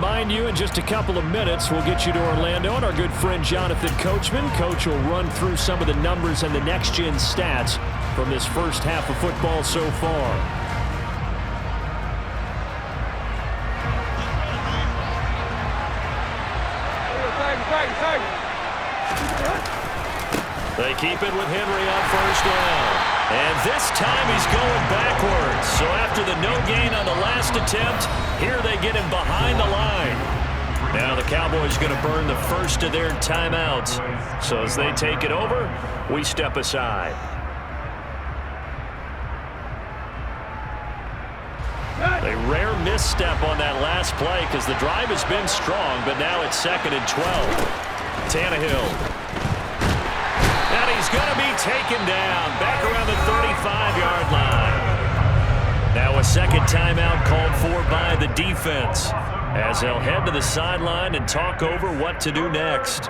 remind you, in just a couple of minutes, we'll get you to Orlando, and our good friend Jonathan Coachman. Coach will run through some of the numbers and the next-gen stats from this first half of football so far. They keep it with Henry on first down. And this time he's going backwards. So after the no gain on the last attempt, here they get him behind the line. Now the Cowboys going to burn the first of their timeouts. So as they take it over, we step aside. A rare misstep on that last play because the drive has been strong, but now it's 2nd and 12. Tannehill. And he's going to be taken down back around the 35-yard line. Now a second timeout called for by the defense as they'll head to the sideline and talk over what to do next.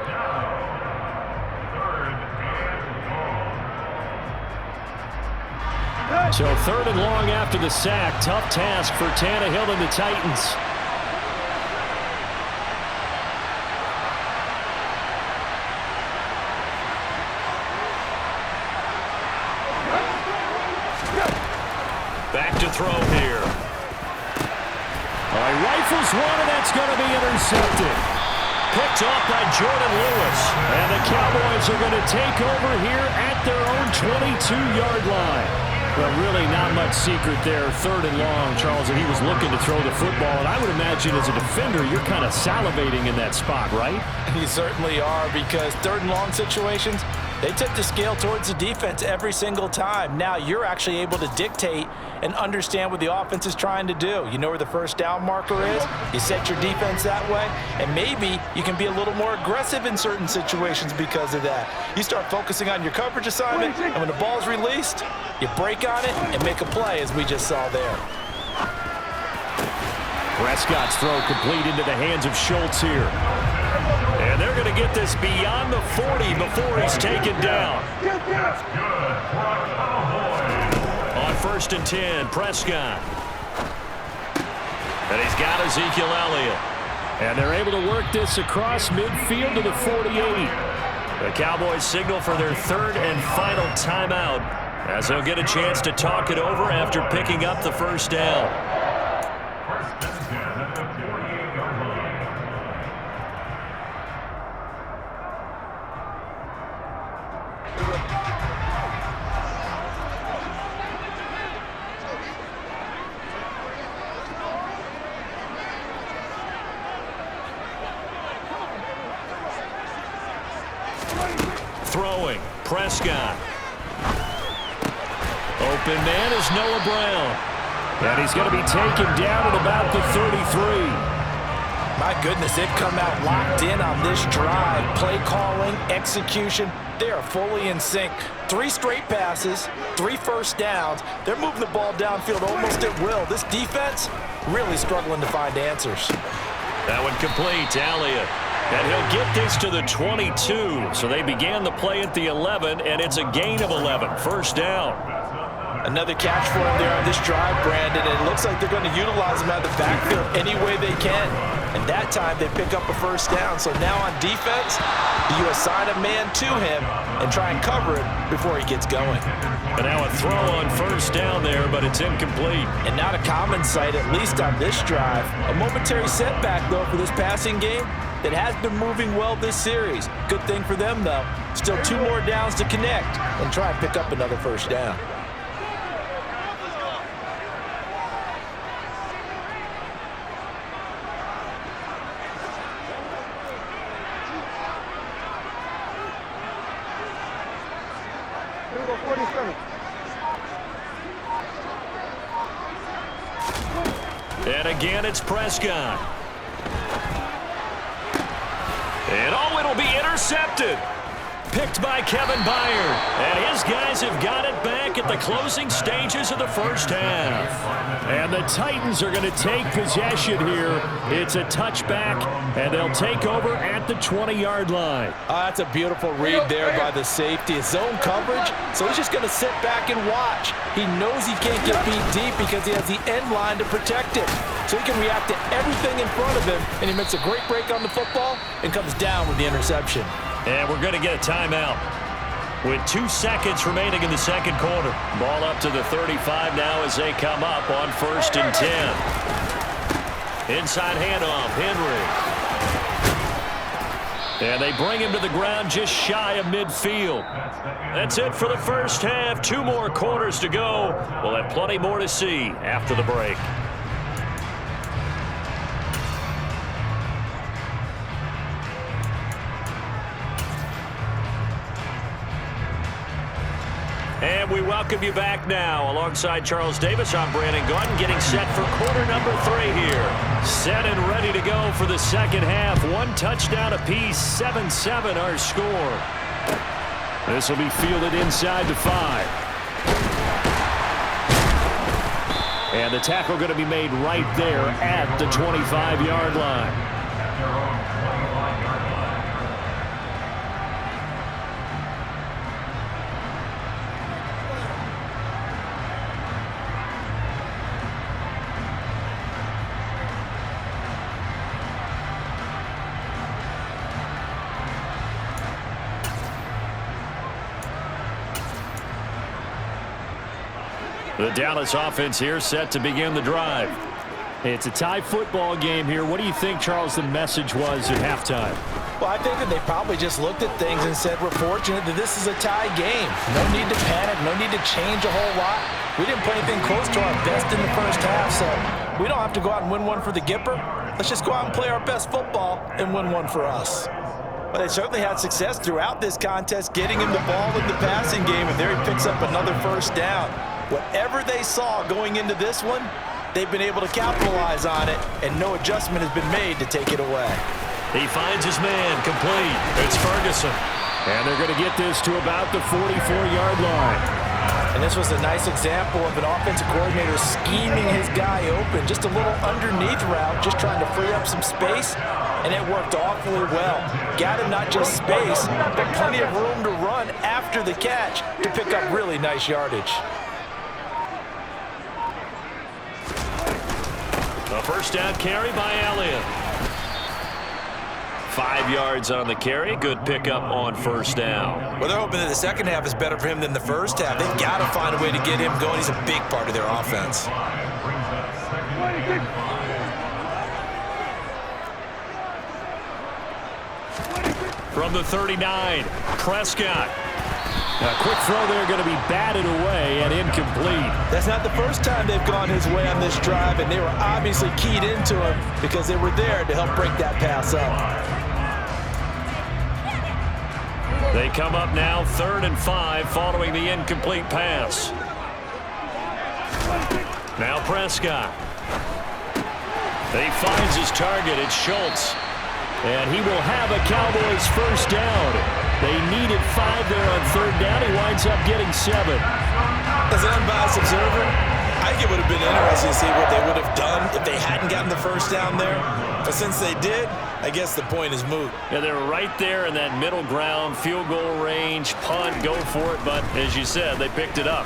So 3rd and long after the sack. Tough task for Tannehill and the Titans. Back to throw here. He rifles one, and that's going to be intercepted. Picked off by Jordan Lewis. And the Cowboys are going to take over here at their own 22-yard line. Well, really not much secret there. 3rd and long, Charles, and he was looking to throw the football. And I would imagine as a defender, you're kind of salivating in that spot, right? You certainly are, because 3rd and long situations, they tip the scale towards the defense every single time. Now you're actually able to dictate and understand what the offense is trying to do. You know where the first down marker is. You set your defense that way, and maybe you can be a little more aggressive in certain situations because of that. You start focusing on your coverage assignment, and when the ball's released, you break on it and make a play, as we just saw there. Prescott's throw complete into the hands of Schultz here. And they're going to get this beyond the 40 before he's taken down. On 1st and 10, Prescott. And he's got Ezekiel Elliott. And they're able to work this across midfield to the 48. The Cowboys signal for their 3rd and final timeout as they'll get a chance to talk it over after picking up the first down. Throwing, Prescott. Open man is Noah Brown. And he's going to be taken down at about the 33. My goodness, they've come out locked in on this drive. Play calling, execution, they are fully in sync. 3 straight passes, 3 first downs. They're moving the ball downfield almost at will. This defense really struggling to find answers. That one complete to Elliott. And he'll get this to the 22. So they began the play at the 11, and it's a gain of 11. First down. Another catch for him there on this drive, Brandon. And it looks like they're going to utilize him out of the backfield any way they can. And that time they pick up a first down. So now on defense, do you assign a man to him and try and cover it before he gets going? And now a throw on first down there, but it's incomplete. And not a common sight, at least on this drive. A momentary setback, though, for this passing game that has been moving well this series. Good thing for them, though. Still 2 more downs to connect and try and pick up another first down. And again, it's Prescott. And oh, it'll be intercepted. Picked by Kevin Byard. And his guys have got it back at the closing stages of the first half. And the Titans are going to take possession here. It's a touchback, and they'll take over at the 20-yard line. That's a beautiful read there by the safety. Zone coverage, so he's just going to sit back and watch. He knows he can't get beat deep because he has the end line to protect it. so he can react to everything in front of him, and he makes a great break on the football and comes down with the interception. And we're going to get a timeout with 2 seconds remaining in the second quarter. Ball up to the 35 now as they come up on 1st and 10. Inside handoff, Henry. And they bring him to the ground just shy of midfield. That's it for the first half. 2 more quarters to go. We'll have plenty more to see after the break. And we welcome you back now. Alongside Charles Davis, I'm Brandon Gaudin, getting set for quarter number 3 here. Set and ready to go for the second half. 1 touchdown apiece, 7-7 our score. This will be fielded inside the 5. And the tackle going to be made right there at the 25-yard line. The Dallas offense here set to begin the drive. It's a tie football game here. What do you think, Charles, the message was at halftime? Well, I think that they probably just looked at things and said, we're fortunate that this is a tie game. No need to panic, no need to change a whole lot. We didn't play anything close to our best in the first half, so we don't have to go out and win one for the Gipper. Let's just go out and play our best football and win one for us. Well, they certainly had success throughout this contest, getting him the ball in the passing game, and there he picks up another first down. Whatever they saw going into this one, they've been able to capitalize on it, and no adjustment has been made to take it away. He finds his man complete. It's Ferguson. And they're going to get this to about the 44-yard line. And this was a nice example of an offensive coordinator scheming his guy open. Just a little underneath route, just trying to free up some space, and it worked awfully well. Got him not just space, but plenty of room to run after the catch to pick up really nice yardage. A first down carry by Elliott. 5 yards on the carry. Good pickup on first down. Well, they're hoping that the second half is better for him than the first half. They've got to find a way to get him going. He's a big part of their offense. From the 39, Prescott. A quick throw there going to be batted away and incomplete. That's not the first time they've gone his way on this drive, and they were obviously keyed into him because they were there to help break that pass up. They come up now 3rd and 5 following the incomplete pass. Now Prescott. He finds his target. It's Schultz. And he will have a Cowboys first down. They needed 5 there on 3rd down. He winds up getting 7. As an unbiased observer, I think it would have been interesting to see what they would have done if they hadn't gotten the first down there. But since they did, I guess the point is moot. Yeah, they were right there in that middle ground, field goal range, punt, go for it. But as you said, they picked it up.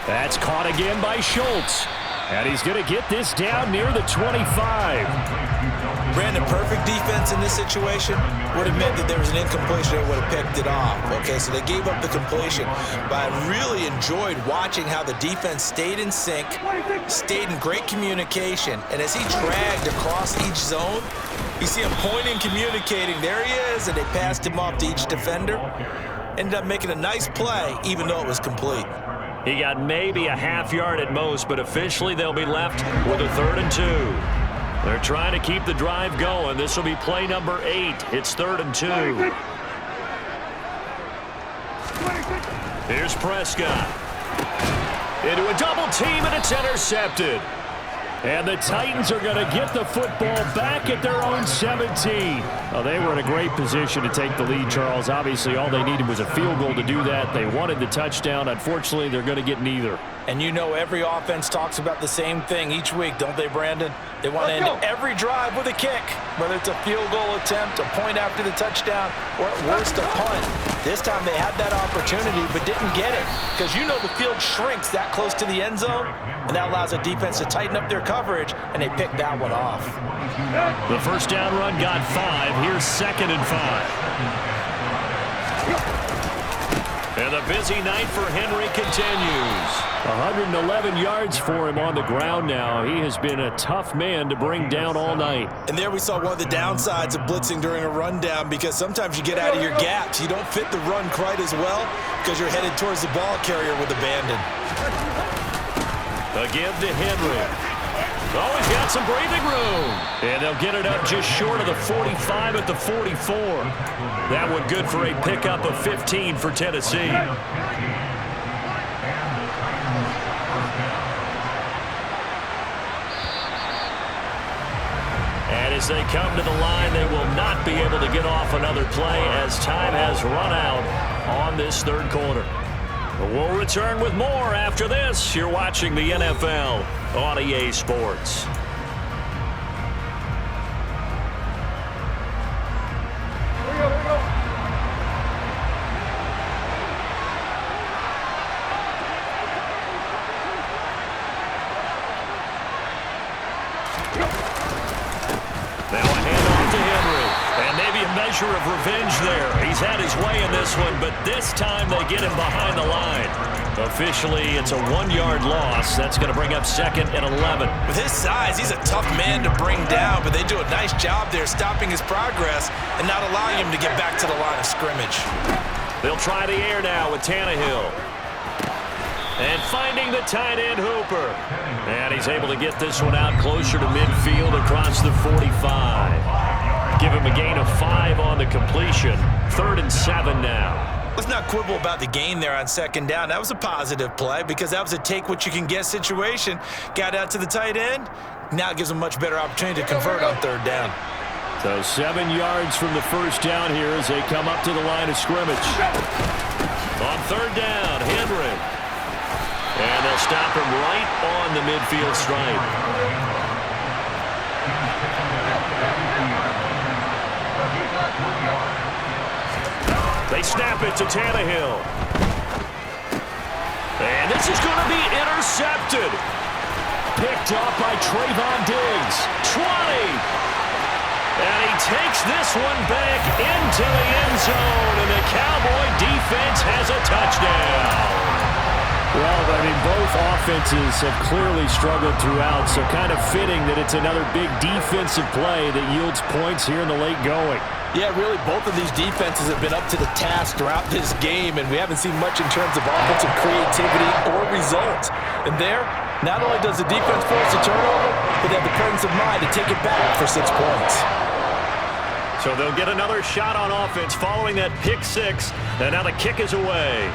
That's caught again by Schultz. And he's going to get this down near the 25. Brandon, perfect defense in this situation would have meant that there was an incompletion that would have picked it off. Okay, so they gave up the completion. But I really enjoyed watching how the defense stayed in sync, stayed in great communication, and as he dragged across each zone, you see him pointing, communicating. There he is, and they passed him off to each defender. Ended up making a nice play, even though it was complete. He got maybe a half yard at most, but officially they'll be left with a 3rd and 2. They're trying to keep the drive going. This will be play number 8. It's 3rd and 2. Here's Prescott. Into a double team, and it's intercepted. And the Titans are going to get the football back at their own 17. Well, they were in a great position to take the lead, Charles. Obviously, all they needed was a field goal to do that. They wanted the touchdown. Unfortunately, they're going to get neither. And you know every offense talks about the same thing each week, don't they, Brandon? They want to end every drive with a kick, whether it's a field goal attempt, a point after the touchdown, or at worst a punt. This time they had that opportunity but didn't get it because you know the field shrinks that close to the end zone, and that allows a defense to tighten up their coverage, and they picked that one off. The first down run got 5. Here's 2nd and 5. And the busy night for Henry continues. 111 yards for him on the ground now. He has been a tough man to bring down all night. And there we saw one of the downsides of blitzing during a rundown because sometimes you get out of your gaps. You don't fit the run quite as well because you're headed towards the ball carrier with abandon. A give to Henry. Oh, he's got some breathing room. And they'll get it up just short of the 45 at the 44. That one good for a pickup of 15 for Tennessee. And as they come to the line, they will not be able to get off another play as time has run out on this third quarter. We'll return with more after this. You're watching the NFL on EA Sports. Now a handoff to Henry. And maybe a measure of revenge there. He's had his way in this one, but this time they get him behind the line. Officially, it's a 1-yard loss. That's going to bring up 2nd and 11. With his size, he's a tough man to bring down, but they do a nice job there stopping his progress and not allowing him to get back to the line of scrimmage. They'll try the air now with Tannehill. And finding the tight end Hooper. And he's able to get this one out closer to midfield across the 45. Give him a gain of 5 on the completion. 3rd and 7 now. Let's not quibble about the gain there on 2nd down. That was a positive play because that was a take-what-you-can-get situation. Got out to the tight end. Now it gives them a much better opportunity to convert on 3rd down. So 7 yards from the first down here as they come up to the line of scrimmage. On 3rd down, Henry. And they'll stop him right on the midfield stripe. They snap it to Tannehill. And this is going to be intercepted. Picked up by Trayvon Diggs. 20. And he takes this one back into the end zone. And the Cowboy defense has a touchdown. Well, I mean, both offenses have clearly struggled throughout, so kind of fitting that it's another big defensive play that yields points here in the late going. Yeah, really, both of these defenses have been up to the task throughout this game, and we haven't seen much in terms of offensive creativity or results. And there, not only does the defense force a turnover, but they have the presence of mind to take it back for 6 points. So they'll get another shot on offense following that pick 6, and now the kick is away.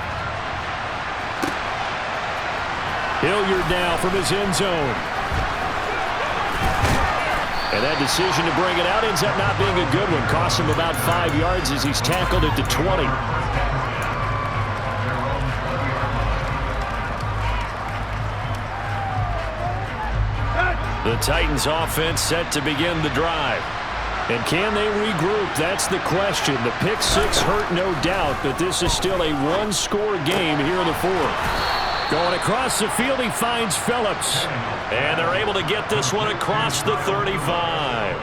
Hilliard now from his end zone. And that decision to bring it out ends up not being a good one. Costs him about 5 yards as he's tackled at the 20. The Titans offense set to begin the drive. And can they regroup? That's the question. The pick 6 hurt, no doubt, but this is still a one-score game here in the 4th. Going across the field, he finds Phillips. And they're able to get this one across the 35.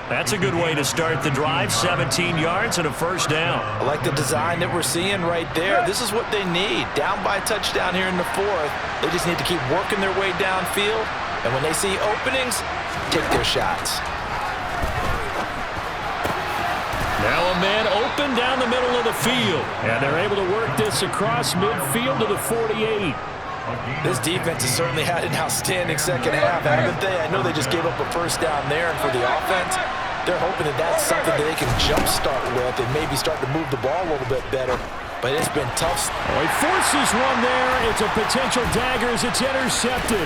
That's a good way to start the drive. 17 yards and a first down. I like the design that we're seeing right there. This is what they need. Down by a touchdown here in the 4th. They just need to keep working their way downfield. And when they see openings, take their shots. Now a man open down the middle of the field. And they're able to work this across midfield to the 48. This defense has certainly had an outstanding second half, haven't they? I know they just gave up a first down there, and for the offense, they're hoping that that's something that they can jumpstart with and maybe start to move the ball a little bit better. But it's been tough. Oh, he forces one there. It's a potential dagger as it's intercepted.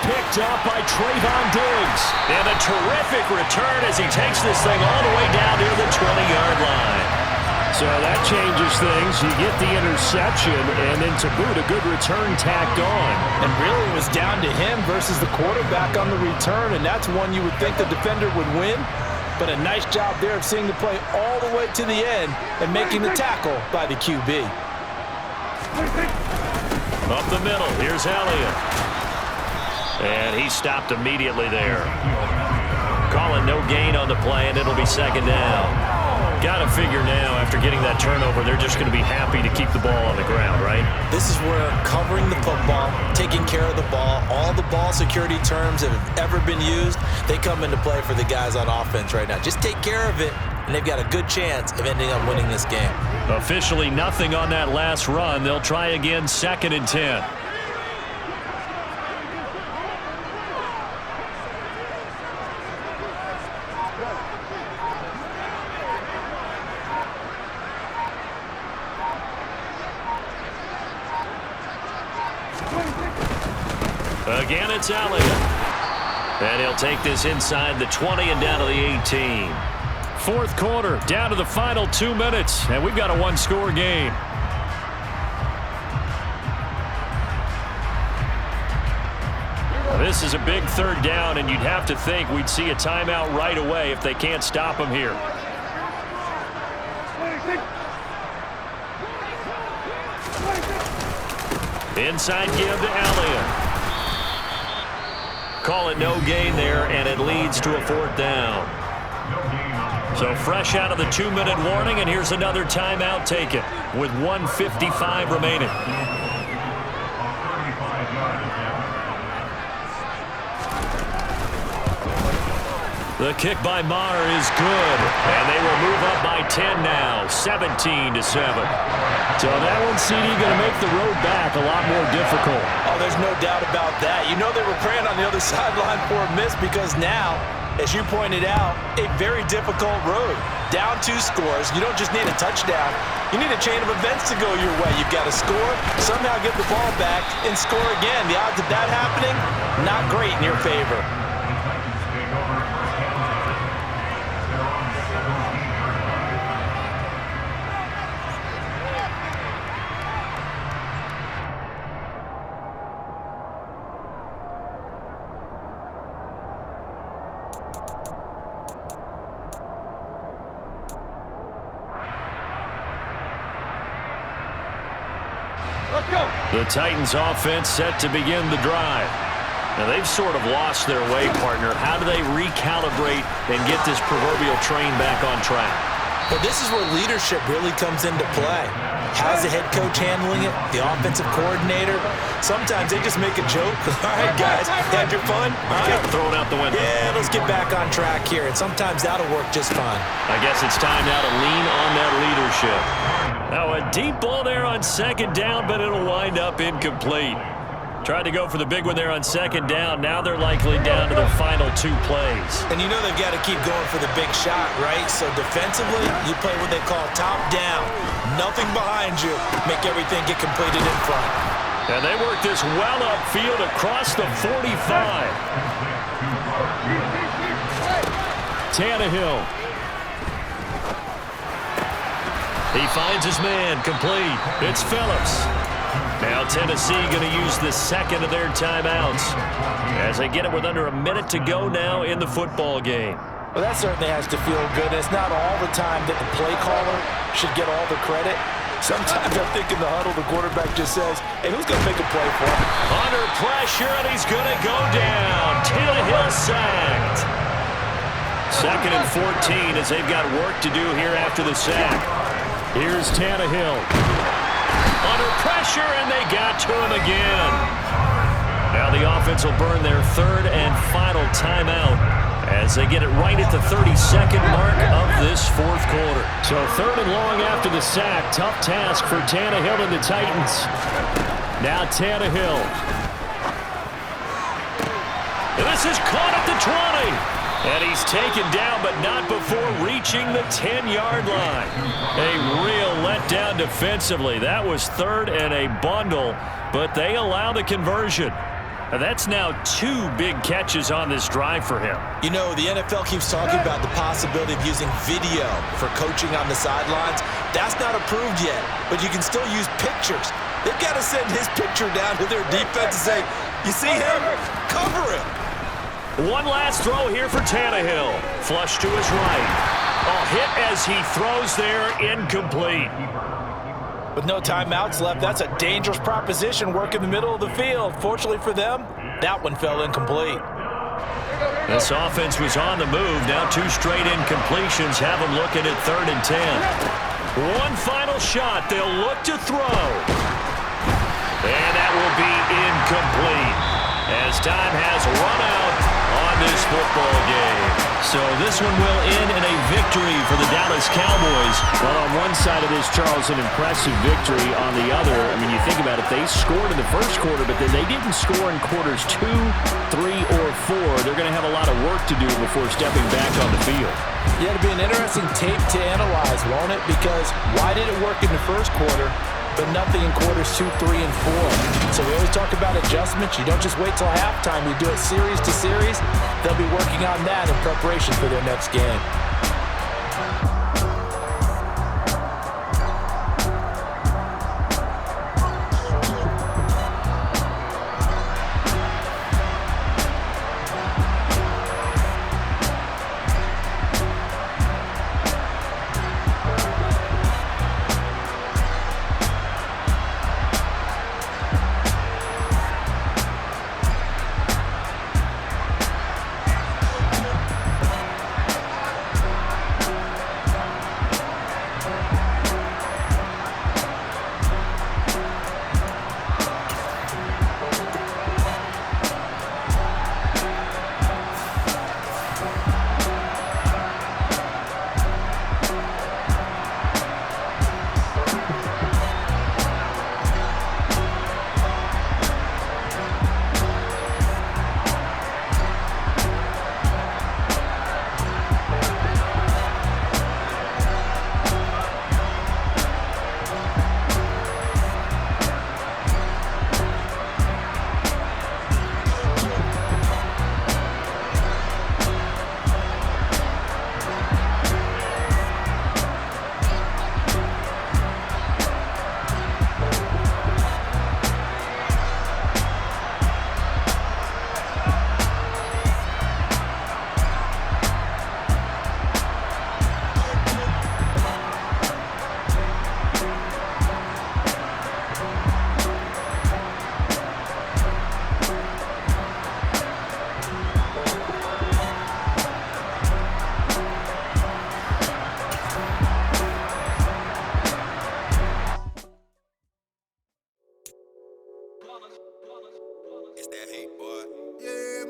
Picked up by Trayvon Diggs. And a terrific return as he takes this thing all the way down near the 20-yard line. So that changes things. You get the interception, and then to boot, a good return tacked on. And really, it was down to him versus the quarterback on the return, and that's one you would think the defender would win. But a nice job there of seeing the play all the way to the end and making the tackle by the QB. Up the middle, here's Elliott. And he stopped immediately there. Calling no gain on the play, and it'll be second down. Got to figure now, after getting that turnover, they're just going to be happy to keep the ball on the ground, right? This is where covering the football, taking care of the ball, all the ball security terms that have ever been used, they come into play for the guys on offense right now. Just take care of it, and they've got a good chance of ending up winning this game. Officially nothing on that last run. They'll try again, 2nd and 10. Again, it's Elliott. And he'll take this inside the 20 and down to the 18. Fourth quarter, down to the final 2 minutes, and we've got a one-score game. This is a big third down, and you'd have to think we'd see a timeout right away if they can't stop him here. Inside give to Elliott. Call it no gain there, and it leads to a 4th down. So fresh out of the 2-minute warning, and here's another timeout taken with 1:55 remaining. The kick by Maher is good, and they will move up by 10 now, 17-7. So that one, CD, going to make the road back a lot more difficult. Oh, there's no doubt about that. You know they were praying on the other sideline for a miss because now, as you pointed out, a very difficult road. Down 2 scores. You don't just need a touchdown. You need a chain of events to go your way. You've got to score, somehow get the ball back, and score again. The odds of that happening, not great in your favor. The Titans offense set to begin the drive. Now they've sort of lost their way, partner. How do they recalibrate and get this proverbial train back on track? But this is where leadership really comes into play. How's the head coach handling it? The offensive coordinator? Sometimes they just make a joke. All right, guys, had your fun? All right. Throw it out the window. Yeah, let's get back on track here. And sometimes that'll work just fine. I guess it's time now to lean on that leadership. Now a deep ball there on 2nd down, but it'll wind up incomplete. Tried to go for the big one there on 2nd down. Now they're likely down to their final 2 plays. And you know they've got to keep going for the big shot, right? So defensively, you play what they call top down. Nothing behind you. Make everything get completed in front. And they work this well upfield across the 45. Tannehill. He finds his man, complete. It's Phillips. Now Tennessee going to use the 2nd of their timeouts as they get it with under a minute to go now in the football game. Well, that certainly has to feel good. It's not all the time that the play caller should get all the credit. Sometimes I think in the huddle, the quarterback just says, hey, who's going to make a play for him? Under pressure, and he's going to go down. Tannehill sacked. 2nd and 14 as they've got work to do here after the sack. Here's Tannehill. Under pressure, and they got to him again. Now the offense will burn their 3rd and final timeout as they get it right at the 32nd mark of this 4th quarter. So 3rd and long after the sack. Tough task for Tannehill and the Titans. Now Tannehill. And this is caught at the 20. And he's taken down, but not before reaching the 10-yard line. A real letdown defensively. That was 3rd and a bundle, but they allow the conversion. That's now 2 big catches on this drive for him. You know, the NFL keeps talking about the possibility of using video for coaching on the sidelines. That's not approved yet, but you can still use pictures. They've got to send his picture down to their defense and say, you see him? Cover him. One last throw here for Tannehill. Flush to his right. A hit as he throws there, incomplete. With no timeouts left, that's a dangerous proposition, work in the middle of the field. Fortunately for them, that one fell incomplete. This offense was on the move. Now 2 straight incompletions have them looking at 3rd and 10. One final shot. They'll look to throw. And that will be incomplete as time has run out on this football game. So this one will end in a victory for the Dallas Cowboys. Well, on one side of this, Charles, an impressive victory. On the other, I mean, you think about it, they scored in the first quarter, but then they didn't score in quarters 2, 3, or 4. They're going to have a lot of work to do before stepping back on the field. Yeah, it'll be an interesting tape to analyze, won't it? Because why did it work in the first quarter, but nothing in quarters 2, 3, and 4? So we always talk about adjustments. You don't just wait till halftime. You do it series to series. They'll be working on that in preparation for their next game.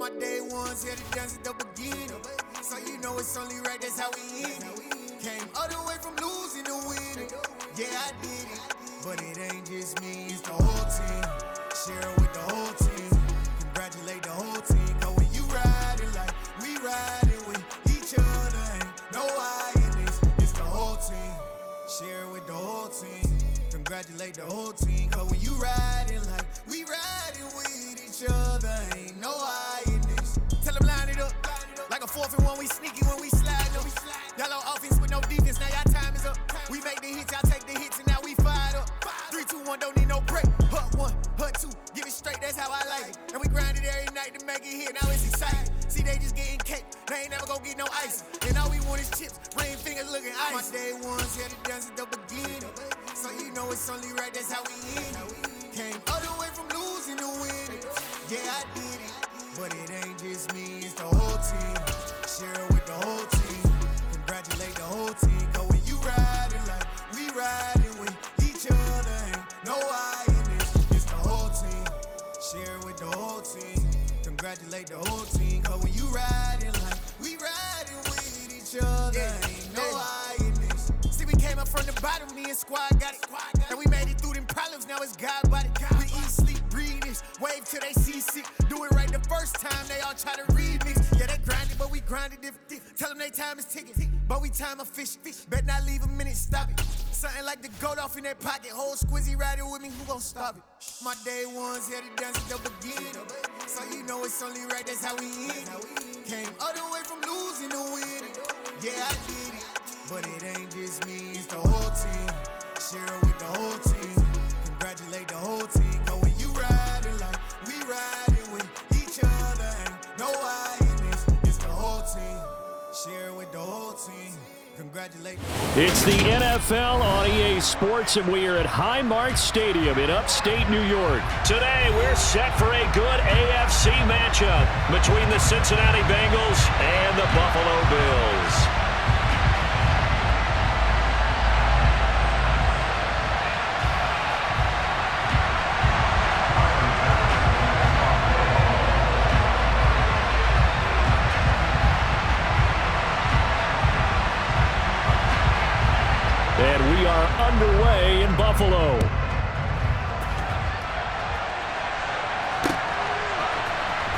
my day ones here to dance at the beginning. So you know it's only right, that's how we end it. Came all the way from losing to winning. Yeah, I did it. But it ain't just me, it's the whole team. Share it with the whole team. Congratulate the whole team. Cause when you riding like we riding with each other, ain't no I in this. It's the whole team. Share it with the whole team. Congratulate the whole team. Cause when you riding like we riding with each other, ain't no I in this. Tell them line it up. Like a 4th and 1, we sneaky when we slide up. Y'all on offense with no defense, now y'all time is up. We make the hits, y'all take the hits, and now we fired up. 3, 2, 1, don't need no break. Hut 1, hut 2, give it straight, that's how I like it. And we grind it every night to make it hit, now it's exciting. See, they just getting cake, they ain't never gonna get no ice. And all we want is chips, ring fingers looking ice. My day ones here to dance at the beginning. So you know it's only right, that's how we end it. Came all the way from losing to winning. Yeah, I did it. But it ain't just me, it's the whole team. Share it with the whole team. Congratulate the whole team. Cause when you riding like we riding with each other, ain't no I in this. It's the whole team. Share it with the whole team. Congratulate the whole team. Cause when you riding like we riding with each other, ain't no I in this. See, we came up from the bottom, me and squad got it. And we made it through them problems, now it's God body. We eat, sleep, breathe this. Wave till they see sick. Do it right the first time, they all try to remix. Yeah, they grinded, but we grinded different. Tell them they time is ticking, but we time a fish. Bet not leave a minute, stop it. Something like the goat off in that pocket. Whole squizzy riding with me, who gon' stop it? My day ones headed down to the beginning. So you know it's only right, that's how we end. Came all the way from losing to winning. Yeah, I did it. But it ain't just me, it's the whole team. Share it with the whole team. Congratulate the whole team. Know when you riding like we riding with each other. Ain't no I in this, it's the whole team. Share it with the whole team. Congratulate. It's the NFL on EA Sports, and we are at Highmark Stadium in upstate New York. Today, we're set for a good AFC matchup between the Cincinnati Bengals and the Buffalo Bills. And we are underway in Buffalo.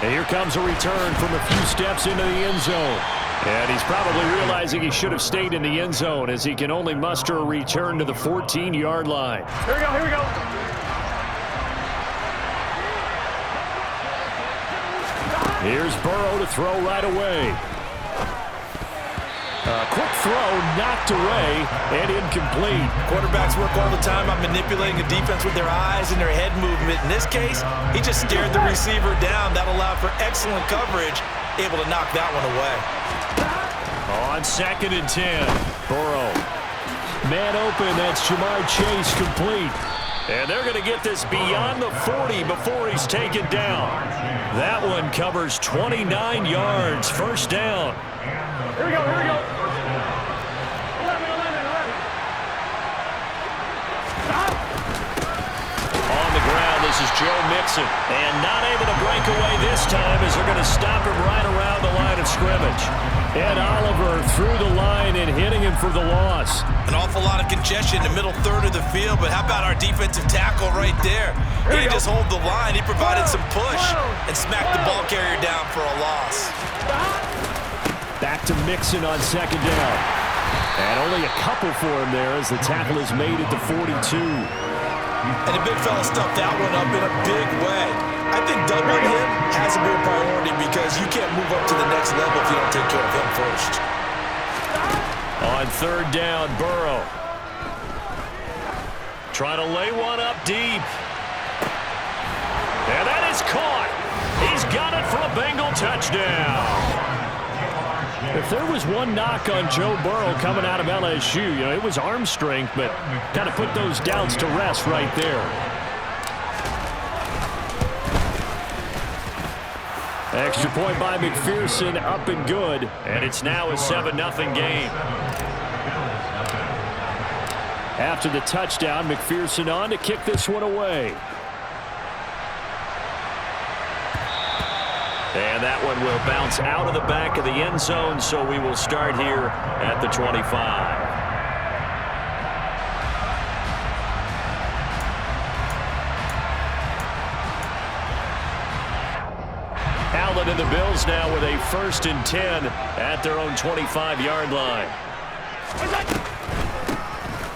And here comes a return from a few steps into the end zone. And he's probably realizing he should have stayed in the end zone as he can only muster a return to the 14-yard line. Here we go, here we go. Here's Burrow to throw right away. Quick throw, knocked away, and incomplete. Quarterbacks work all the time on manipulating a defense with their eyes and their head movement. In this case, he just stared the receiver down. That allowed for excellent coverage, able to knock that one away. On 2nd and 10, Burrow. Man open, that's Jamar Chase, complete. and they're going to get this beyond the 40 before he's taken down. That one covers 29 yards, first down. Here we go, here we go. 11. Stop. On the ground, this is Joe Mixon, and not able to break away this time as they're going to stop him right around the line of scrimmage. Ed Oliver through the line and hitting him for the loss. An awful lot of congestion in the middle third of the field, but how about our defensive tackle right there? He didn't just hold the line, he provided some push and smacked the ball carrier down for a loss. Back to Mixon on second down. And only a couple for him there as the tackle is made at the 42. And the big fella stuffed that one up in a big way. I think doubling him has to be a priority because you can't move up to the next level if you don't take care of him first. On third down, Burrow. Trying to lay one up deep. And that is caught. He's got it for a Bengal touchdown. If there was one knock on Joe Burrow coming out of LSU, it was arm strength, but kind of put those doubts to rest right there. Extra point by McPherson, up and good. And it's now a 7-0 game. After the touchdown, McPherson on to kick this one away. And that one will bounce out of the back of the end zone, so we will start here at the 25. Allen and the Bills now with a 1st and 10 at their own 25-yard line.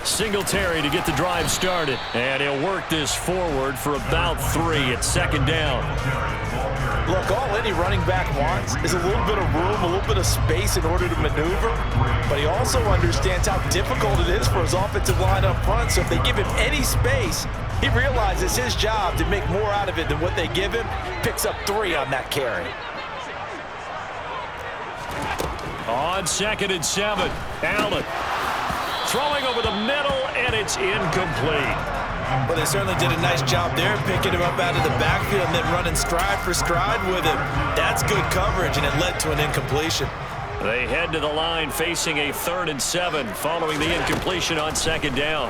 Singletary to get the drive started, and he'll work this forward for about 3 at second down. Look, all any running back wants is a little bit of room, a little bit of space in order to maneuver, but he also understands how difficult it is for his offensive line up front, so if they give him any space, he realizes his job to make more out of it than what they give him, picks up 3 on that carry. On 2nd and 7, Allen throwing over the middle, and it's incomplete. Well, they certainly did a nice job there, picking him up out of the backfield and then running stride for stride with him. That's good coverage, and it led to an incompletion. They head to the line facing a 3rd and 7 following the incompletion on 2nd down.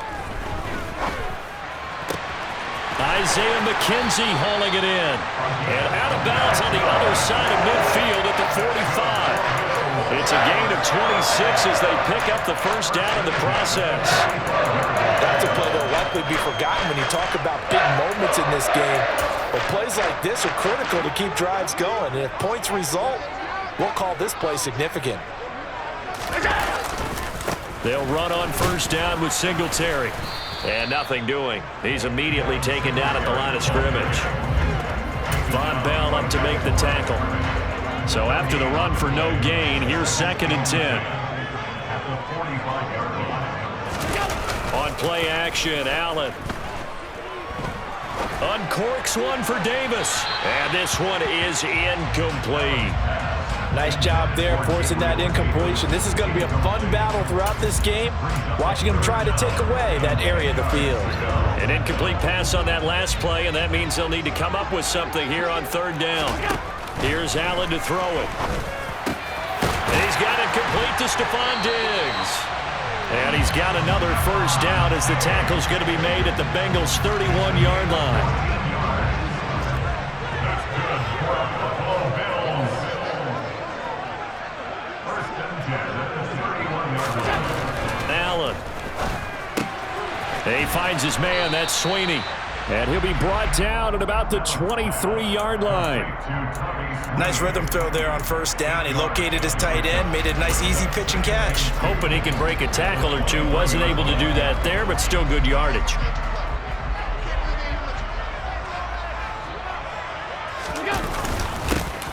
Isaiah McKenzie hauling it in. And out of bounds on the other side of midfield at the 45. It's a gain of 26 as they pick up the first down in the process. That's a play that will likely be forgotten when you talk about big moments in this game. But plays like this are critical to keep drives going. And if points result, we'll call this play significant. They'll run on first down with Singletary. And nothing doing. He's immediately taken down at the line of scrimmage. Von Bell up to make the tackle. So after the run for no gain, here's 2nd and 10. On play action, Allen. Uncorks one for Davis. And this one is incomplete. Nice job there forcing that incompletion. This is going to be a fun battle throughout this game. Watching him try to take away that area of the field. An incomplete pass on that last play, and that means they'll need to come up with something here on 3rd down. Here's Allen to throw it. And he's got it complete to Stephon Diggs. And he's got another first down as the tackle's going to be made at the Bengals' 31-yard line. Allen. He finds his man. That's Sweeney. And he'll be brought down at about the 23-yard line. Nice rhythm throw there on first down. He located his tight end, made a nice easy pitch and catch. Hoping he can break a tackle or two. Wasn't able to do that there, but still good yardage.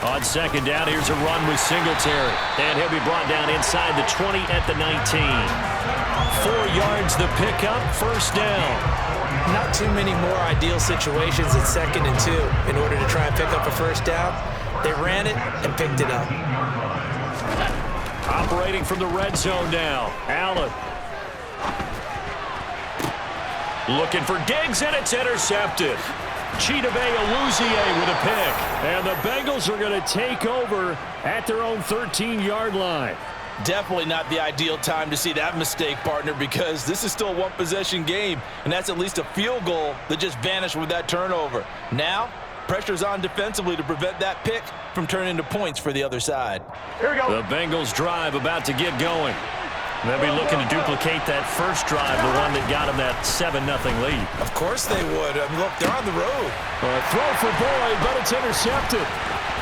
On 2nd down, here's a run with Singletary. And he'll be brought down inside the 20 at the 19. 4 yards the pickup, first down. Not too many more ideal situations at 2nd and 2 in order to try and pick up a first down. They ran it and picked it up. Operating from the red zone now. Allen. Looking for Diggs, and it's intercepted. Chidobe Awuzie with a pick. And the Bengals are going to take over at their own 13-yard line. Definitely not the ideal time to see that mistake, partner, because this is still a one-possession game, and that's at least a field goal that just vanished with that turnover. Now, pressure's on defensively to prevent that pick from turning into points for the other side. Here we go. The Bengals drive about to get going. They'll be looking to duplicate that first drive, the one that got them that 7-0 lead. Of course they would. I mean, look, they're on the road. Throw for Boyd, but it's intercepted.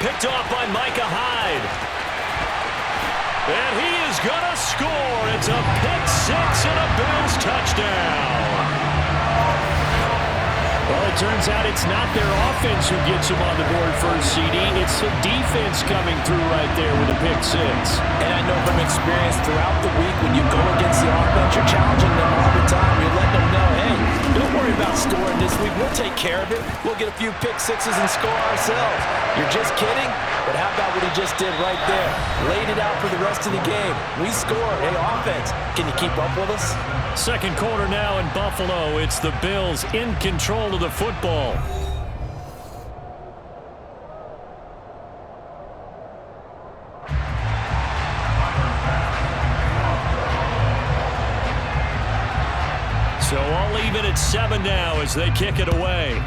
Picked off by Micah Hyde. And he is going to score. It's a pick-6 and a Bills touchdown. Well, it turns out it's not their offense who gets them on the board first, CD. It's the defense coming through right there with a pick-6. And I know from experience throughout the week when you go against the offense, you're challenging them all the time. You're letting them know, hey, don't worry about scoring this week. We'll take care of it. We'll get a few pick-6s and score ourselves. You're just kidding? But how about what he just did right there? Laid it out for the rest of the game. We scored. Hey, offense, can you keep up with us? 2nd quarter now in Buffalo. It's the Bills in control of the football. So I'll leave it at 7 now as they kick it away.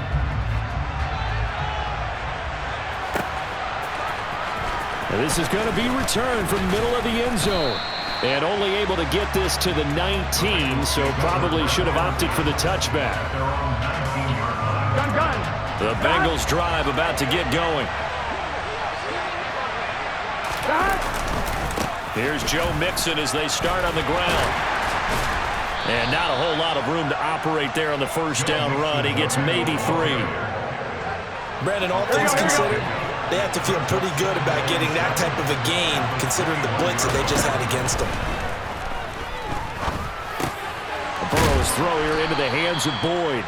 And this is going to be returned from the middle of the end zone. And only able to get this to the 19, so probably should have opted for the touchback. The Bengals drive about to get going. Here's Joe Mixon as they start on the ground. And not a whole lot of room to operate there on the first down run. He gets maybe 3. Brandon, all things considered, they have to feel pretty good about getting that type of a gain, considering the blitz that they just had against them. Burrow's throw here into the hands of Boyd.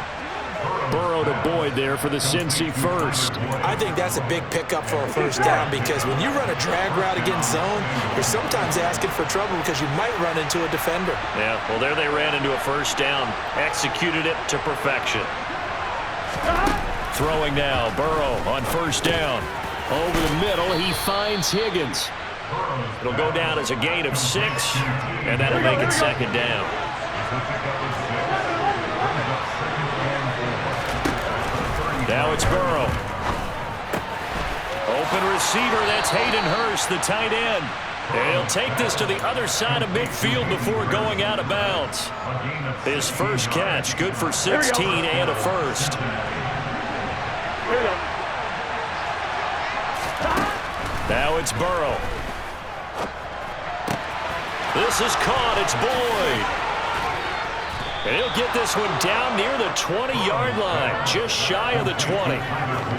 Burrow to Boyd there for the Cincy first. I think that's a big pickup for a first down because when you run a drag route against zone, you're sometimes asking for trouble because you might run into a defender. Yeah, well, there they ran into a first down. Executed it to perfection. Throwing now, Burrow on first down. Over the middle, he finds Higgins. It'll go down as a gain of 6, and that'll make it 2nd down. Now it's Burrow. Open receiver, that's Hayden Hurst, the tight end. And he'll take this to the other side of midfield before going out of bounds. His first catch, good for 16 and a first. Now it's Burrow. This is caught. It's Boyd. And he'll get this one down near the 20-yard line, just shy of the 20.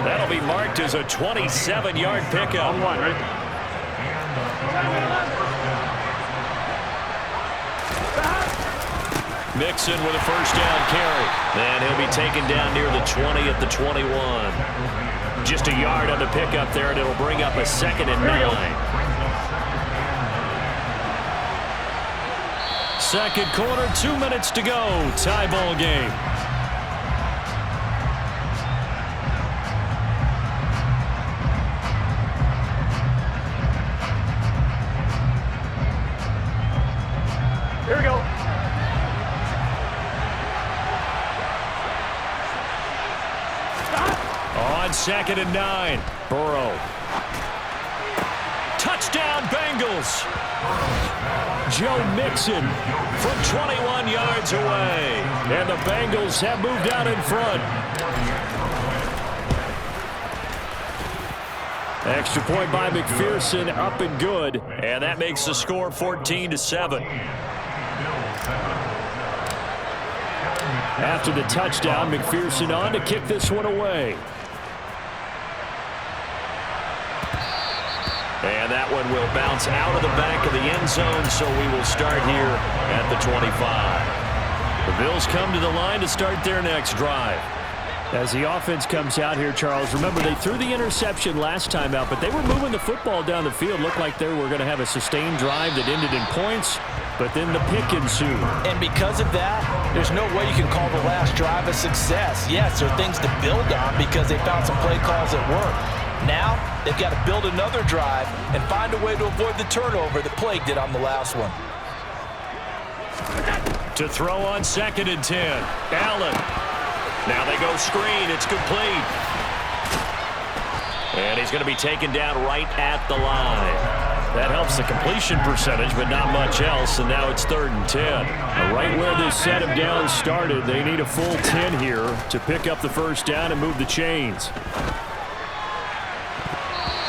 That'll be marked as a 27-yard pickup. On one, right? Mixon with a first down carry. And he'll be taken down near the 20 at the 21. Just a yard on the pickup there, and it'll bring up a 2nd and 9. Second quarter, 2 minutes to go. Tie ball game. Here we go. On 2nd and 9. Burrow. Touchdown, Bengals. Joe Mixon from 21 yards away. And the Bengals have moved out in front. Extra point by McPherson, up and good. And that makes the score 14-7. After the touchdown, McPherson on to kick this one away. And that one will bounce out of the back of the end zone, so we will start here at the 25. The Bills come to the line to start their next drive. As the offense comes out here, Charles, remember they threw the interception last time out, but they were moving the football down the field. Looked like they were going to have a sustained drive that ended in points, but then the pick ensued. And because of that, there's no way you can call the last drive a success. Yes, there are things to build on because they found some play calls that work. Now, they've got to build another drive and find a way to avoid the turnover that plagued it on the last one. To throw on 2nd and 10. Allen. Now they go screen. It's complete. And he's going to be taken down right at the line. That helps the completion percentage, but not much else, and now it's 3rd and 10. Right where this set of downs started, they need a full 10 here to pick up the first down and move the chains.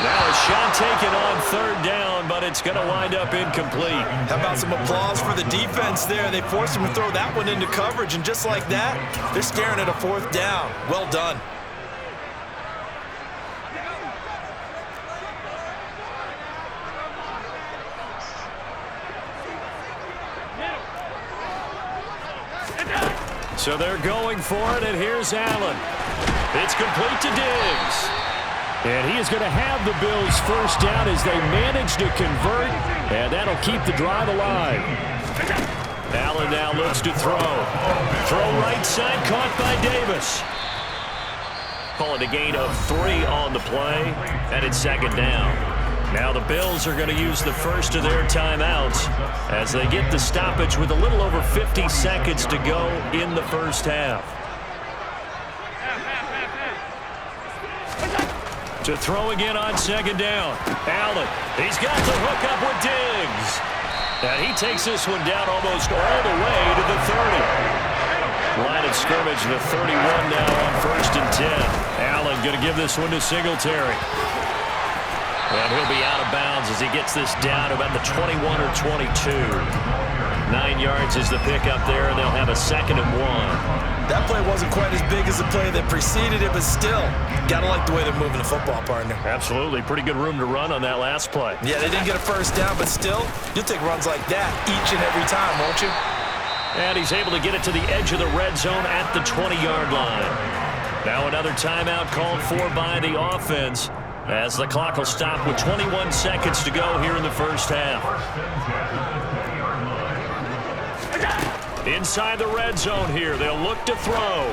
Now a shot taken on 3rd down, but it's going to wind up incomplete. How about some applause for the defense there? They forced him to throw that one into coverage, and just like that, they're staring at a 4th down. Well done. So they're going for it, and here's Allen. It's complete to Diggs. And he is going to have the Bills first down as they manage to convert, and that'll keep the drive alive. Allen now looks to throw. Throw right side, caught by Davis. Call it a gain of 3 on the play, and it's 2nd down. Now the Bills are going to use the first of their timeouts as they get the stoppage with a little over 50 seconds to go in the first half. To throw again on 2nd down. Allen, he's got the hook up with Diggs. And he takes this one down almost all the way to the 30. Line of scrimmage, the 31 now on 1st and 10. Allen going to give this one to Singletary. And he'll be out of bounds as he gets this down to about the 21 or 22. 9 yards is the pickup there, and they'll have a 2nd and 1. That play wasn't quite as big as the play that preceded it, but still, gotta like the way they're moving the football, partner. Absolutely. Pretty good room to run on that last play. Yeah, they didn't get a first down, but still, you'll take runs like that each and every time, won't you? And he's able to get it to the edge of the red zone at the 20-yard line. Now another timeout called for by the offense as the clock will stop with 21 seconds to go here in the first half. Inside the red zone here, they'll look to throw.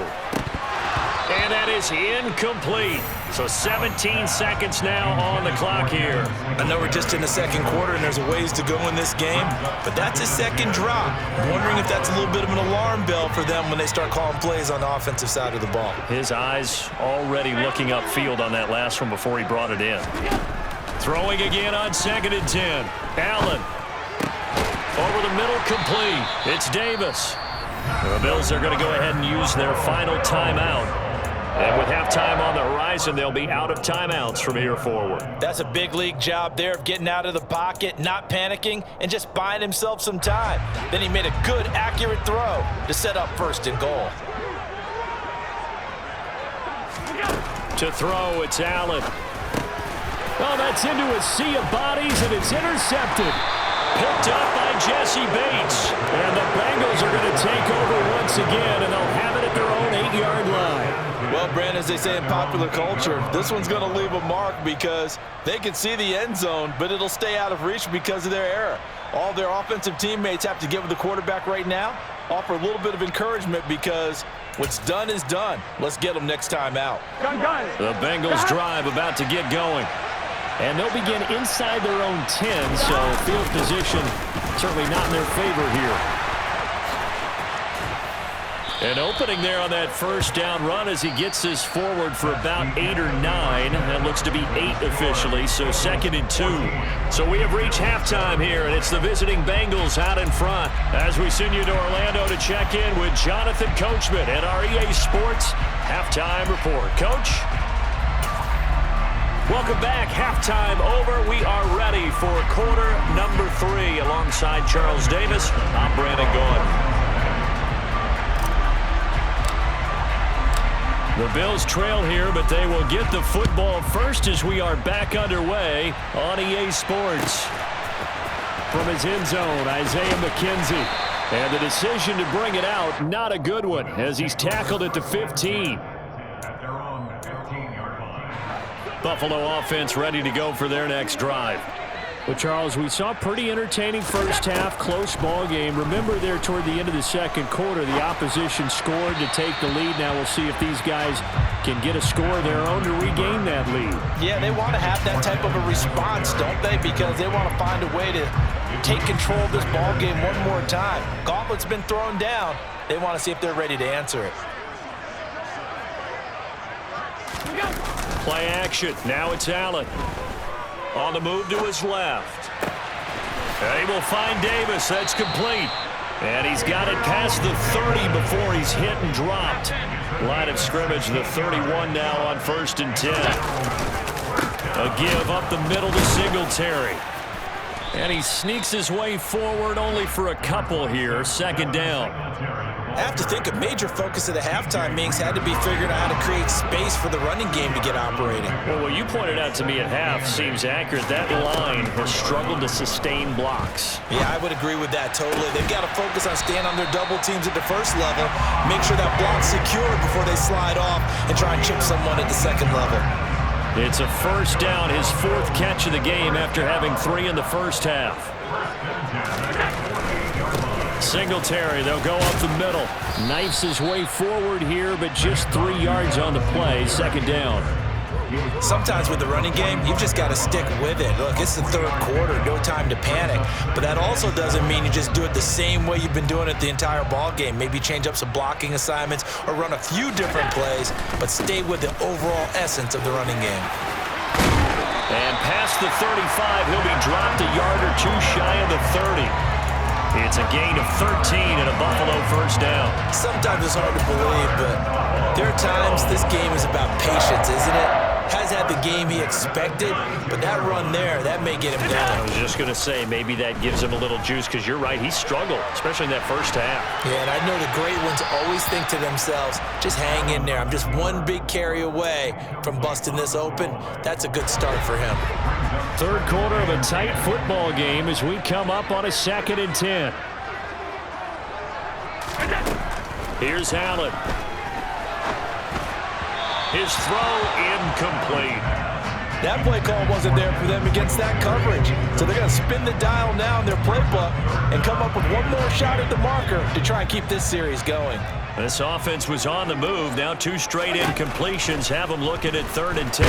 And that is incomplete. So 17 seconds now on the clock here. I know we're just in the second quarter and there's a ways to go in this game, but that's a second drop. I'm wondering if that's a little bit of an alarm bell for them when they start calling plays on the offensive side of the ball. His eyes already looking upfield on that last one before he brought it in. Throwing again on 2nd and 10. Allen. Over the middle, complete. It's Davis. The Bills are going to go ahead and use their final timeout And with halftime on the horizon, they'll be out of timeouts from here forward. That's a big league job there of getting out of the pocket, not panicking, and just buying himself some time. Then he made a good, accurate throw to set up 1st and goal. To throw, it's Allen. Well, that's into a sea of bodies, and it's intercepted. Picked up by Jesse Bates. And the Bengals are going to take over once again, and they'll have it at their own 8-yard line. Well, Brandon, as they say in popular culture, this one's going to leave a mark because they can see the end zone, but it'll stay out of reach because of their error. All their offensive teammates have to give the quarterback right now, offer a little bit of encouragement because what's done is done. Let's get them next time out. The Bengals drive about to get going. And they'll begin inside their own 10, so field position certainly not in their favor here. An opening there on that 1st down run as he gets this forward for about 8 or 9. That looks to be 8 officially, so 2nd and 2. So we have reached halftime here, and it's the visiting Bengals out in front. As we send you to Orlando to check in with Jonathan Coachman at our EA Sports Halftime Report. Coach? Welcome back. Halftime over. We are ready for quarter number 3. Alongside Charles Davis, I'm Brandon Gaudin. The Bills trail here, but they will get the football first as we are back underway on EA Sports. From his end zone, Isaiah McKenzie. And the decision to bring it out, not a good one, as he's tackled at the 15. Buffalo offense ready to go for their next drive. Well, Charles, we saw a pretty entertaining first half, close ball game. Remember there toward the end of the 2nd quarter, the opposition scored to take the lead. Now we'll see if these guys can get a score of their own to regain that lead. Yeah, they want to have that type of a response, don't they? Because they want to find a way to take control of this ball game one more time. Gauntlet's been thrown down. They want to see if they're ready to answer it. Play action. Now it's Allen. On the move to his left. And he will find Davis. That's complete. And he's got it past the 30 before he's hit and dropped. Line of scrimmage, the 31 now on 1st and 10. A give up the middle to Singletary. And he sneaks his way forward only for a couple here. 2nd down. I have to think a major focus of the halftime meetings had to be figuring out how to create space for the running game to get operating. Well, what you pointed out to me at half seems accurate. That line has struggled to sustain blocks. Yeah, I would agree with that totally. They've got to focus on staying on their double teams at the 1st level, make sure that block's secured before they slide off and try and chip someone at the 2nd level. It's a 1st down, his 4th catch of the game after having 3 in the 1st half. Singletary, they'll go up the middle. Knifes his way forward here, but just 3 yards on the play. 2nd down. Sometimes with the running game, you've just got to stick with it. Look, it's the 3rd quarter, no time to panic. But that also doesn't mean you just do it the same way you've been doing it the entire ball game. Maybe change up some blocking assignments or run a few different plays, but stay with the overall essence of the running game. And past the 35, he'll be dropped a yard or 2 shy of the 30. It's a gain of 13 and a Buffalo 1st down. Sometimes it's hard to believe, but there are times this game is about patience, isn't it? Has had the game he expected, but that run there, that may get him down. I was just going to say, maybe that gives him a little juice because you're right, he struggled, especially in that 1st half. Yeah, and I know the great ones always think to themselves, just hang in there. I'm just one big carry away from busting this open. That's a good start for him. 3rd quarter of a tight football game as we come up on a 2nd and 10. Here's Allen. His throw incomplete. That play call wasn't there for them against that coverage. So they're going to spin the dial now in their playbook and come up with one more shot at the marker to try and keep this series going. This offense was on the move. Now 2 straight incompletions have them looking at 3rd and 10.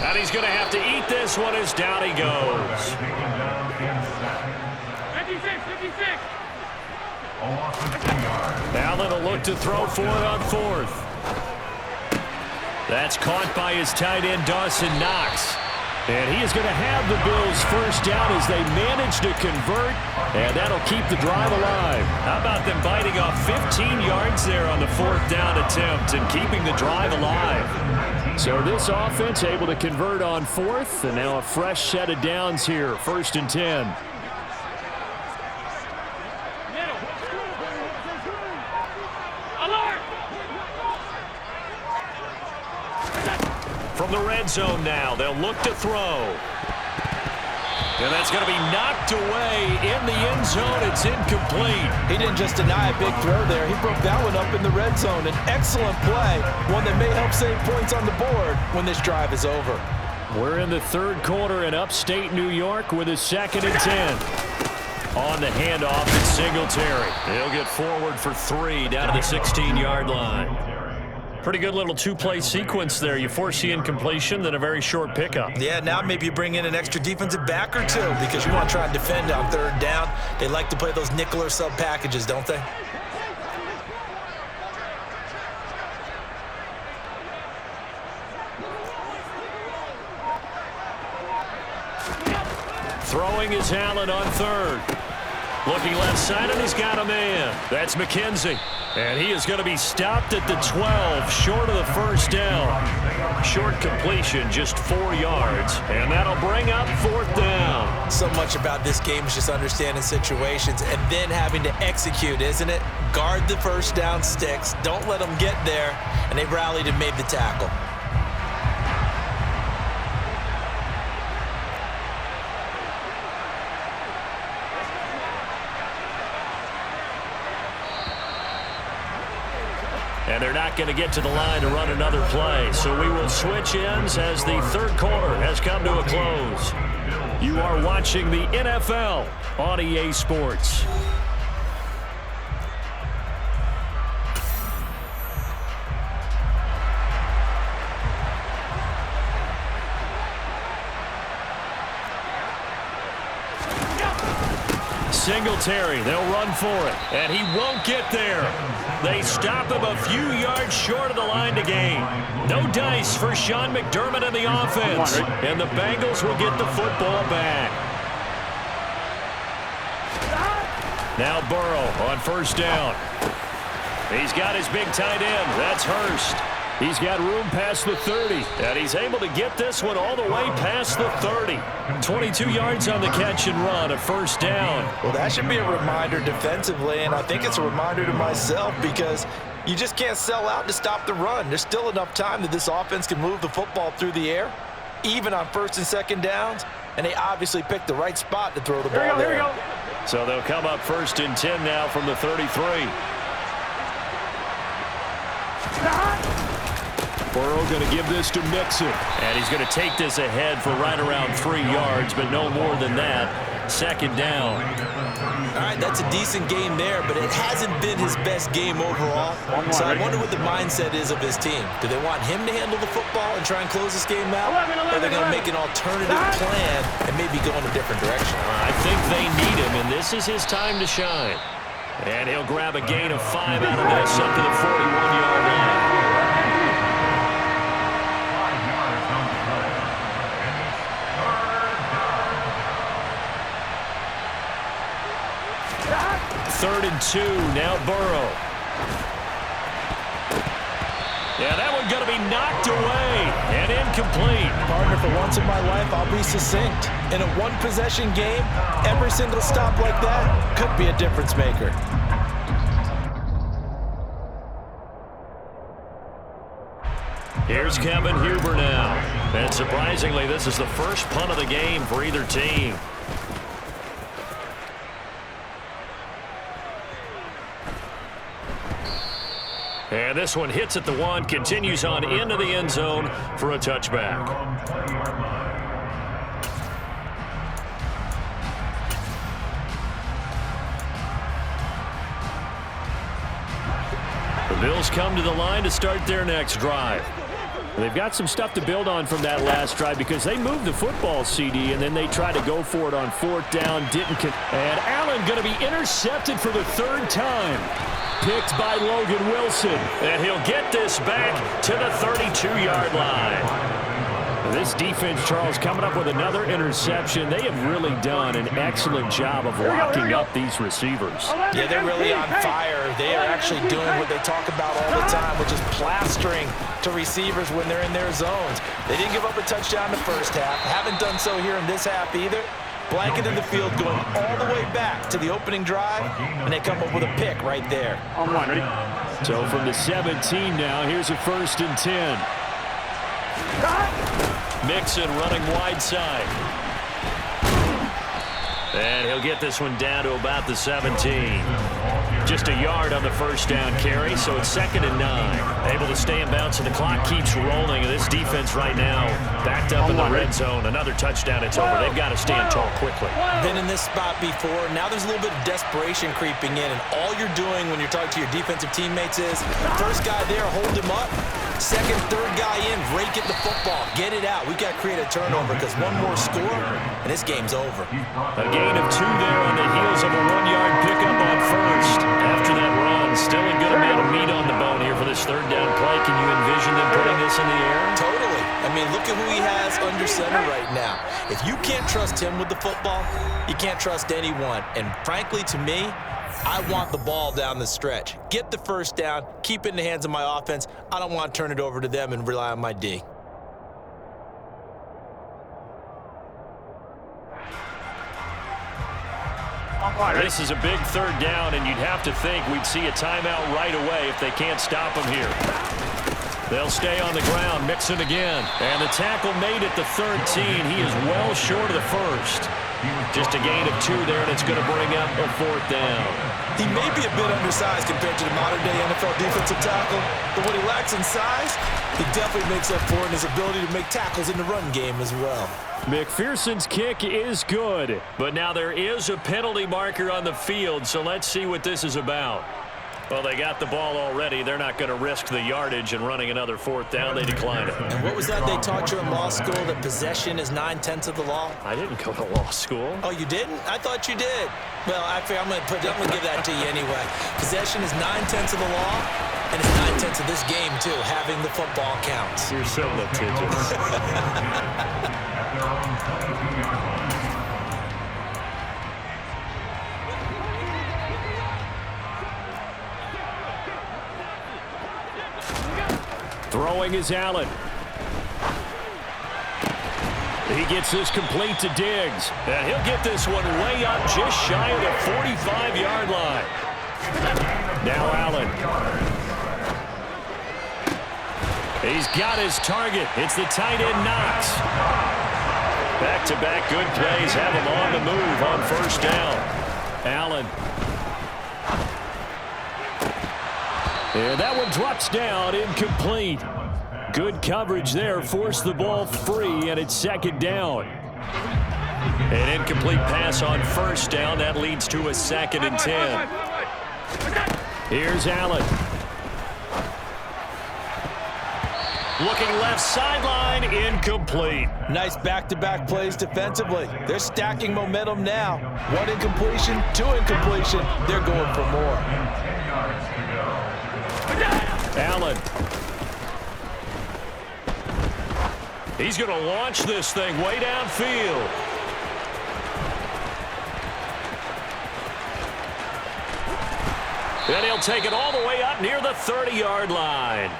And he's going to have to eat this one as down he goes. 56. Allen will look to throw for it on 4th. That's caught by his tight end, Dawson Knox. And he is going to have the Bills first down as they manage to convert, and that'll keep the drive alive. How about them biting off 15 yards there on the 4th down attempt and keeping the drive alive? So this offense able to convert on 4th, and now a fresh set of downs here, 1st and 10. From the red zone now, they'll look to throw. And that's going to be knocked away in the end zone. It's incomplete. He didn't just deny a big throw there. He broke that one up in the red zone. An excellent play, one that may help save points on the board when this drive is over. We're in the 3rd quarter in upstate New York with a 2nd and 10. On the handoff, it's Singletary. He'll get forward for 3 down to the 16-yard line. Pretty good little 2-play sequence there. You force the incompletion, then a very short pickup. Yeah, now maybe you bring in an extra defensive back or 2 because you want to try and defend on 3rd down. They like to play those nickel or sub packages, don't they? Throwing is Allen on 3rd. Looking left side, and he's got a man. That's McKenzie. And he is going to be stopped at the 12, short of the 1st down. Short completion, just 4 yards. And that'll bring up 4th down. So much about this game is just understanding situations and then having to execute, isn't it? Guard the 1st down sticks. Don't let them get there. And they rallied and made the tackle. And they're not going to get to the line to run another play. So we will switch ends as the 3rd quarter has come to a close. You are watching the NFL on EA Sports. Singletary, they'll run for it, and he won't get there. They stop him a few yards short of the line to gain. No dice for Sean McDermott and the offense, and the Bengals will get the football back. Now Burrow on 1st down. He's got his big tight end. That's Hurst. He's got room past the 30, and he's able to get this one all the way past the 30. 22 yards on the catch and run, a 1st down. Well, that should be a reminder defensively, and I think it's a reminder to myself because you just can't sell out to stop the run. There's still enough time that this offense can move the football through the air, even on 1st and 2nd downs, and they obviously picked the right spot to throw the ball there. Here we go. So they'll come up 1st and 10 now from the 33. Burrow going to give this to Mixon. And he's going to take this ahead for right around 3 yards, but no more than that. 2nd down. All right, that's a decent game there, but it hasn't been his best game overall. So I wonder what the mindset is of his team. Do they want him to handle the football and try and close this game out? Or are they going to make an alternative plan and maybe go in a different direction? I think they need him, and this is his time to shine. And he'll grab a gain of 5 out of this up to the 41-yard line. Third and 2, now Burrow. Yeah, that one's going to be knocked away and incomplete. Partner, for once in my life, I'll be succinct. In a one-possession game, every single stop like that could be a difference maker. Here's Kevin Huber now. And surprisingly, this is the first punt of the game for either team. And this one hits at the 1, continues on into the end zone for a touchback. The Bills come to the line to start their next drive. They've got some stuff to build on from that last drive because they moved the football, CD, and then they tried to go for it on 4th down. And Allen going to be intercepted for the 3rd time. Picked by Logan Wilson. And he'll get this back to the 32-yard line. This defense, Charles, coming up with another interception. They have really done an excellent job of locking up these receivers. Yeah, they're really on fire. They are actually doing what they talk about all the time, which is plastering to receivers when they're in their zones. They didn't give up a touchdown in the first half. Haven't done so here in this half either. Blanket in the field going all the way back to the opening drive, and they come up with a pick right there. On one, ready? So from the 17 now, here's a 1st and 10. Mixon running wide side. And he'll get this one down to about the 17. Just a yard on the first down carry, so it's 2nd and 9. Able to stay in bounds, and the clock keeps rolling. This defense right now backed up in the red zone. Another touchdown, it's over. They've got to stand tall quickly. Been in this spot before. Now there's a little bit of desperation creeping in, and all you're doing when you're talking to your defensive teammates is first guy there, hold him up. Second, third guy in, rake at the football. Get it out. We've got to create a turnover because one more score, and this game's over. A gain of 2 there on the heels of a 1-yard pickup on first. After that run, still a good amount of meat on the bone here for this 3rd down play. Can you envision them putting this in the air? Totally. I mean, look at who he has under center right now. If you can't trust him with the football, you can't trust anyone. And frankly, to me, I want the ball down the stretch. Get the first down, keep it in the hands of my offense. I don't want to turn it over to them and rely on my D. This is a big 3rd down, and you'd have to think we'd see a timeout right away if they can't stop him here. They'll stay on the ground, Mixon again. And the tackle made at the 13. He is well short of the first. Just a gain of 2 there, and it's going to bring up a 4th down. He may be a bit undersized compared to the modern-day NFL defensive tackle, but what he lacks in size, he definitely makes up for in his ability to make tackles in the run game as well. McPherson's kick is good. But now there is a penalty marker on the field, so let's see what this is about. Well, they got the ball already. They're not going to risk the yardage and running another 4th down. They decline it. And what was that they taught you in law school, that possession is 9/10 of the law? I didn't go to law school. Oh, you didn't? I thought you did. Well, I figure I'm going to give that to you anyway. Possession is 9/10 of the law, and it's 9/10 of this game, too. Having the football counts. You're so litigious. Throwing is Allen. He gets this complete to Diggs. And he'll get this one way up just shy of the 45-yard line. Now Allen. He's got his target. It's the tight end Knox. Back-to-back good plays have him on the move on 1st down. Allen. And that one drops down, incomplete. Good coverage there, forced the ball free, and it's 2nd down. An incomplete pass on 1st down. That leads to a 2nd and 10. Here's Allen. Looking left sideline, incomplete. Nice back-to-back plays defensively. They're stacking momentum now. 1 incompletion, 2 incompletion. They're going for more. Allen. He's going to launch this thing way downfield. And he'll take it all the way up near the 30-yard line.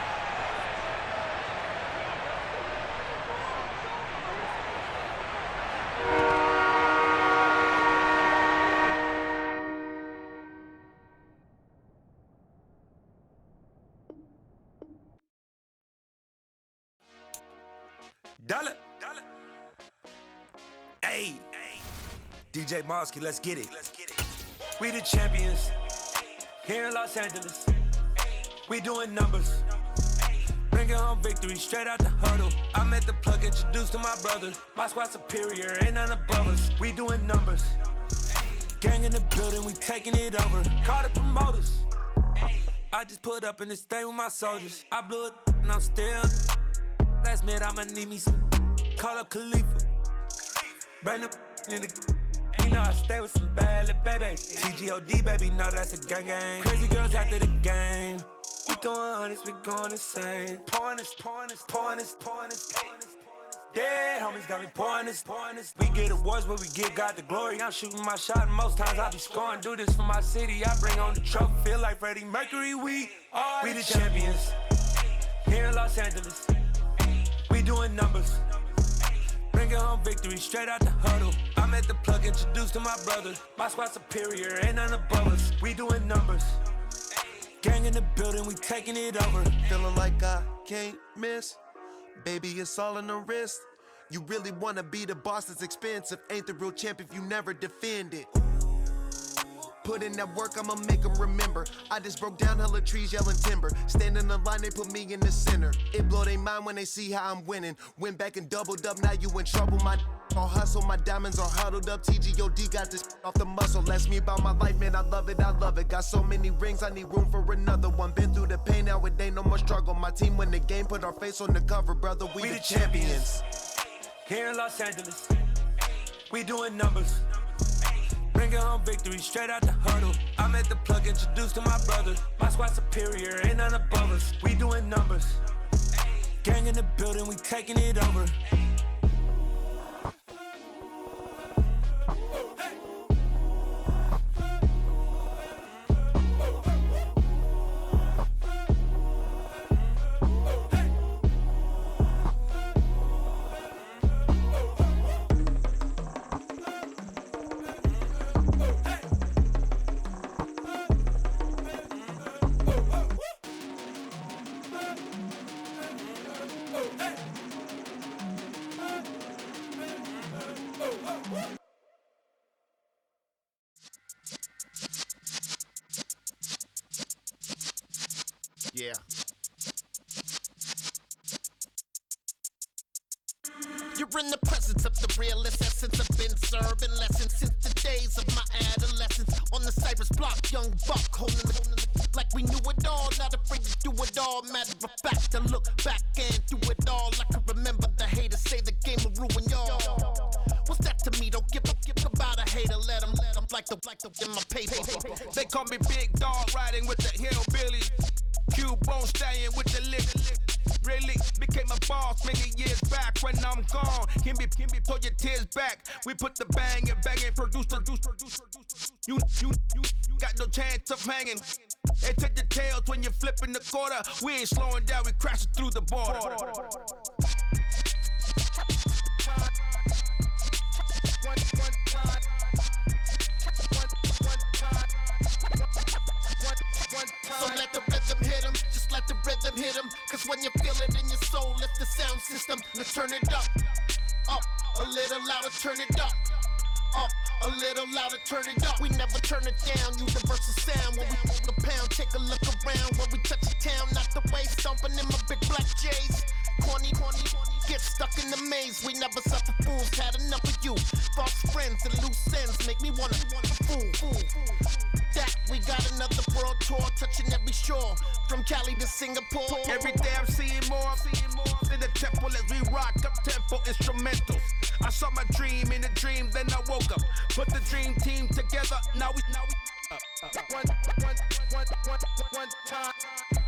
Dollar. Hey. DJ Mosky, let's get it. We the champions here in Los Angeles. We doing numbers. Bringing home victory straight out the huddle. I met the plug, introduced to my brother. My squad superior, ain't none above us. We doing numbers. Gang in the building, we taking it over. Call the promoters. I just put up in this thing with my soldiers. I blew it and I'm still. Last minute, I'ma need me some. Call up Khalifa. Bring up in the. You know I stay with some bad little baby. TGOD, baby, know that's a gang gang. Crazy girls after the game. We going honest, we going insane. Pointers. Dead homies got me pouring this. We get awards, but we give God the glory. I'm shooting my shot, and most times I be scoring. Do this for my city, I bring on the trophy. Feel like Freddie Mercury, we the champions. Here in Los Angeles, we doing numbers. Bringing home victory straight out the huddle. I'm at the plug, introduced to my brothers. My squad superior, ain't none above us. We doing numbers. Gang in the building, we taking it over. Feeling like I can't miss. Baby, it's all in the wrist. You really wanna be the boss, it's expensive. Ain't the real champ if you never defend it. Put in that work, I'ma make them remember. I just broke down hella trees, yelling timber. Stand in the line, they put me in the center. It blow their mind when they see how I'm winning. Went back and doubled up, now you in trouble. My all hustle, my diamonds are huddled up. TGOD got this off the muscle. That's me about my life, man, I love it. Got so many rings, I need room for another one. Been through the pain, now it ain't no more struggle. My team win the game, put our face on the cover, brother. We the champions. Here in Los Angeles, we doing numbers. Bringing home victory straight out the huddle. I'm at the plug, introduced to my brothers. My squad superior, ain't none above us. We doing numbers. Gang in the building, we taking it over. Yeah. You're in the presence of the realest essence. I've been serving lessons since the days of my adolescence. On the Cypress block, young buck holding the like we knew it all. Not afraid to do it all. Matter of fact, to look back and do it all. I can remember the haters say the game will ruin y'all. What's that to me? Don't give about a hater. Let them like the in my paper. They call me Big Dog, riding with the hillbilly. Cubone staying with the lip. Really became a boss many years back. When I'm gone, can be pull your tears back. We put the bang and produce. You got no chance of hanging. They take the tails when you're flipping the quarter. We ain't slowing down, we crashing through the border. So let the rhythm hit him, just let the rhythm hit him. Cause when you feel it in your soul, lift the sound system. Now turn it up, a little louder, turn it up, a little louder, turn it up. We never turn it down, universal sound. When we move the pound, take a look around. When we touch the town, not the way, stomping in my big black J's. Corny, get stuck in the maze. We never suffer fools, had enough of you. False friends and loose ends make me wanna fool. That we got another world tour, touching every shore, from Cali to Singapore. Every day I'm seeing more in the temple as we rock up tempo instrumentals. I saw my dream in a dream, then I woke up. Put the dream team together, now we one time.